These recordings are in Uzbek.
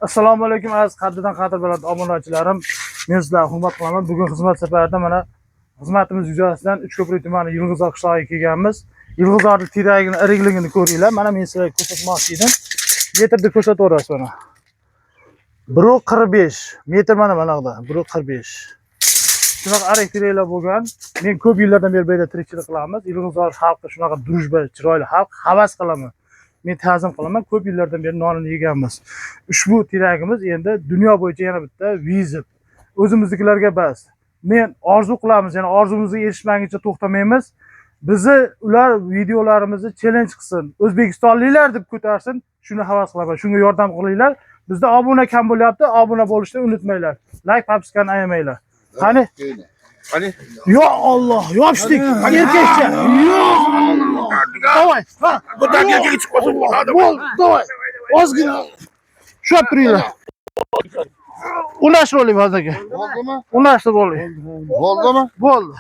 Assalomu alaykum aziz qadrdon qadr biladi obunachilarim. Men sizlarni hurmat qilaman. Bugun xizmat safarida mana xizmatimiz yuzasidan Uchko'prik tumani Yilg'izor qishlog'iga kelganmiz. Yilg'izorning teragini, irigligini ko'ringlar. Mana men sizlarga ko'rsatmoqchi edim. Metrda ko'rsataverasiz mana. 1.45 metr mana bunaqada 1.45. Shunaqa arik teranglar bo'lgan. Men ko'p yillardan beri bu yerda tirikchilik qilamiz. Yilg'izor xalqi shunaqa durujba, chiroyli xalq, havas qilaman. Men ta'zim qilaman. Ko'p yillardan beri nonini yeganmiz. Ushbu teragimiz endi dunyo bo'yicha yana bitta vizit. O'zimiznikilarga bas. Men orzu qilamiz, ya'ni orzumizga erishmaguncha to'xtamaymiz. Bizni ular videolarimizni challenge qilsin, o'zbekistonliklar deb ko'tarsin. Shuni havas qilaman. Shunga yordam qilinglar. Bizda obuna kam bo'lyapti. Obuna bo'lishni unutmanglar. Like, podpiskani ayamanglar. Qani? Qani? Yo Alloh, yopishdik. Erkakcha. Yo Alloh. Davay. Ha, Bu tagiga chiqib qolsa bo'ladi. Bo'l, davay. Ozgina. Shuab turinglar. Unashtir oling hozirga. Bo'ldimi? Unashtir oling. Bo'ldimi? Bo'ldi.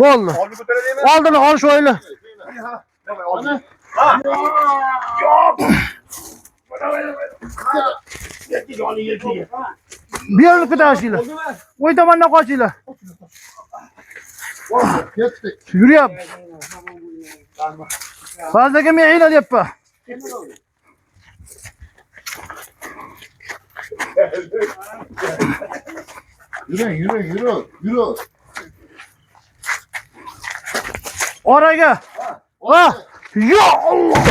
Bo'ldi. Oldini olish o'yinlar. Bu yerni ko'tarishinglar. O'y tomondan qochinglar. Ketdik. Yuryapmiz. Fazlaga men aylalyapman. Yürü. Oraga. Ha! Yo Alloh.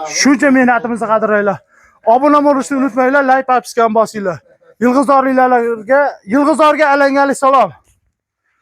Shuncha mehnatimizni qadrlaylar. Obuna bo'lishni unutmanglar, like, podpiskani bosinglar. Yilg'izorliklarga, Yilg'izorga alangalik salom.